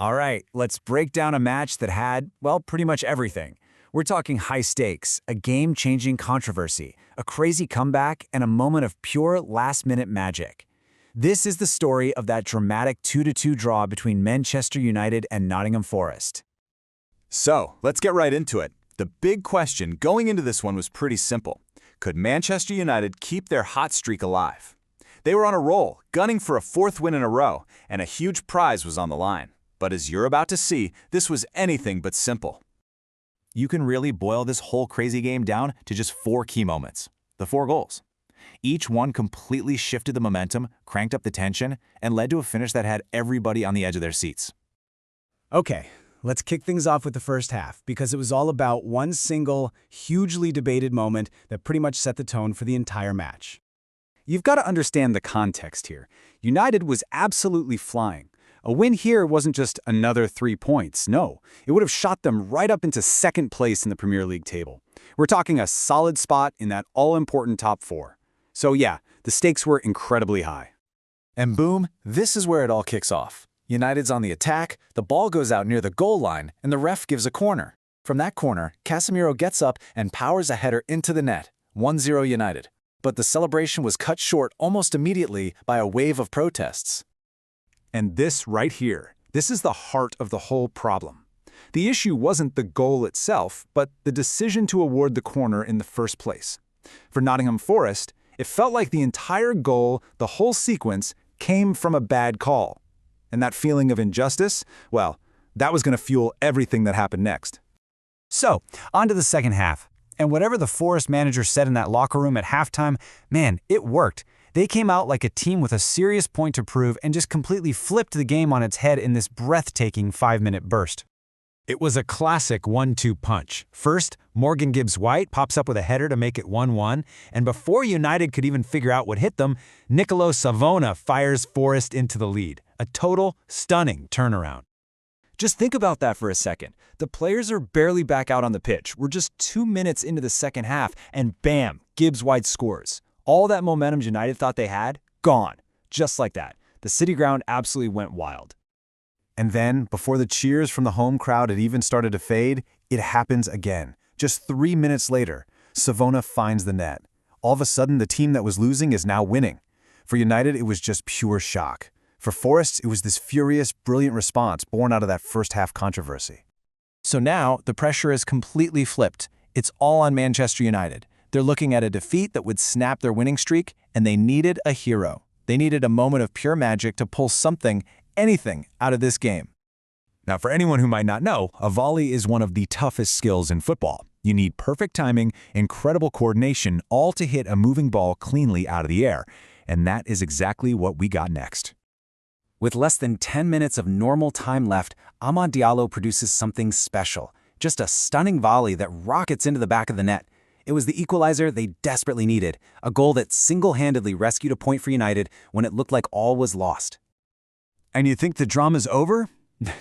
All right, let's break down a match that had, well, pretty much everything. We're talking high stakes, a game-changing controversy, a crazy comeback, and a moment of pure last-minute magic. This is the story of that dramatic 2-2 draw between Manchester United and Nottingham Forest. So, let's get right into it. The big question going into this one was pretty simple. Could Manchester United keep their hot streak alive? They were on a roll, gunning for a fourth win in a row, and a huge prize was on the line. But as you're about to see, this was anything but simple. You can really boil this whole crazy game down to just 4 key moments. The 4 goals. Each one completely shifted the momentum, cranked up the tension, and led to a finish that had everybody on the edge of their seats. Okay, let's kick things off with the first half, because it was all about one single, hugely debated moment that pretty much set the tone for the entire match. You've got to understand the context here. United was absolutely flying. A win here wasn't just another 3 points, no. It would have shot them right up into second place in the Premier League table. We're talking a solid spot in that all-important top 4. So yeah, the stakes were incredibly high. And boom, this is where it all kicks off. United's on the attack, the ball goes out near the goal line, and the ref gives a corner. From that corner, Casemiro gets up and powers a header into the net, 1-0 United. But the celebration was cut short almost immediately by a wave of protests. And this right here, this is the heart of the whole problem. The issue wasn't the goal itself, but the decision to award the corner in the first place. For Nottingham Forest, it felt like the entire goal, the whole sequence, came from a bad call. And that feeling of injustice, well, that was going to fuel everything that happened next. So, on to the second half. And whatever the Forest manager said in that locker room at halftime, man, it worked. They came out like a team with a serious point to prove and just completely flipped the game on its head in this breathtaking 5-minute burst. It was a classic 1-2 punch. First, Morgan Gibbs-White pops up with a header to make it 1-1, and before United could even figure out what hit them, Nicolo Savona fires Forest into the lead. A total, stunning turnaround. Just think about that for a second. The players are barely back out on the pitch. We're just 2 minutes into the second half, and bam, Gibbs-White scores. All that momentum United thought they had, gone. Just like that. The City Ground absolutely went wild. And then, before the cheers from the home crowd had even started to fade, it happens again. Just 3 minutes later, Savona finds the net. All of a sudden, the team that was losing is now winning. For United, it was just pure shock. For Forest, it was this furious, brilliant response born out of that first-half controversy. So now, the pressure is completely flipped. It's all on Manchester United. They're looking at a defeat that would snap their winning streak, and they needed a hero. They needed a moment of pure magic to pull something, anything, out of this game. Now, for anyone who might not know, a volley is one of the toughest skills in football. You need perfect timing, incredible coordination, all to hit a moving ball cleanly out of the air. And that is exactly what we got next. With less than 10 minutes of normal time left, Amad Diallo produces something special. Just a stunning volley that rockets into the back of the net. It was the equalizer they desperately needed, a goal that single-handedly rescued a point for United when it looked like all was lost. And you think the drama's over?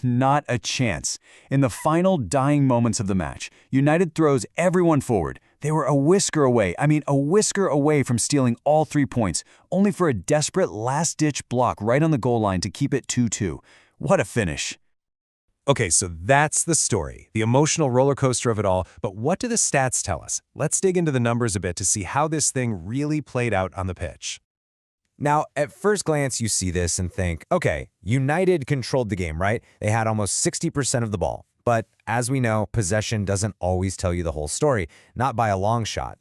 Not a chance. In the final dying moments of the match, United throws everyone forward. They were a whisker away from stealing all 3 points, only for a desperate last-ditch block right on the goal line to keep it 2-2. What a finish. Okay, so that's the story, the emotional roller coaster of it all, but what do the stats tell us? Let's dig into the numbers a bit to see how this thing really played out on the pitch. Now, at first glance, you see this and think, okay, United controlled the game, right? They had almost 60% of the ball. But as we know, possession doesn't always tell you the whole story, not by a long shot.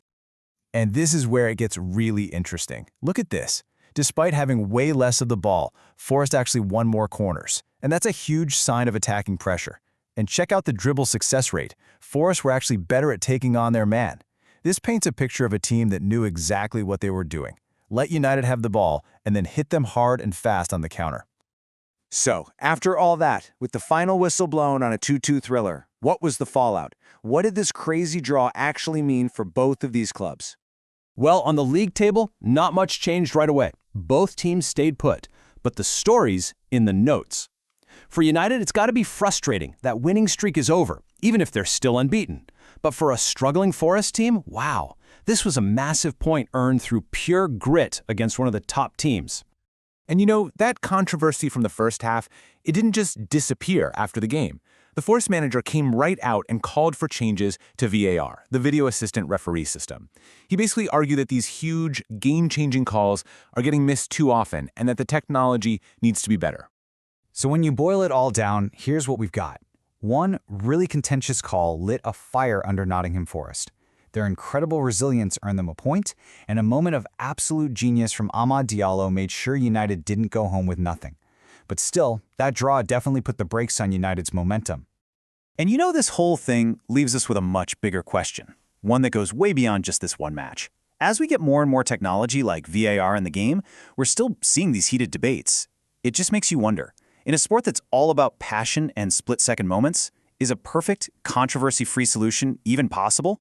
And this is where it gets really interesting. Look at this. Despite having way less of the ball, Forest actually won more corners. And that's a huge sign of attacking pressure. And check out the dribble success rate. Forest were actually better at taking on their man. This paints a picture of a team that knew exactly what they were doing. Let United have the ball, and then hit them hard and fast on the counter. So, after all that, with the final whistle blown on a 2-2 thriller, what was the fallout? What did this crazy draw actually mean for both of these clubs? Well, on the league table, not much changed right away. Both teams stayed put, but the story's in the notes. For United, it's got to be frustrating that winning streak is over, even if they're still unbeaten. But for a struggling Forest team, wow, this was a massive point earned through pure grit against one of the top teams. And that controversy from the first half, it didn't just disappear after the game. The Force manager came right out and called for changes to VAR, the video assistant referee system. He basically argued that these huge, game-changing calls are getting missed too often and that the technology needs to be better. So when you boil it all down, here's what we've got. One really contentious call lit a fire under Nottingham Forest. Their incredible resilience earned them a point, and a moment of absolute genius from Amad Diallo made sure United didn't go home with nothing. But still, that draw definitely put the brakes on United's momentum. And this whole thing leaves us with a much bigger question, one that goes way beyond just this one match. As we get more and more technology like VAR in the game, we're still seeing these heated debates. It just makes you wonder, in a sport that's all about passion and split-second moments, is a perfect, controversy-free solution even possible?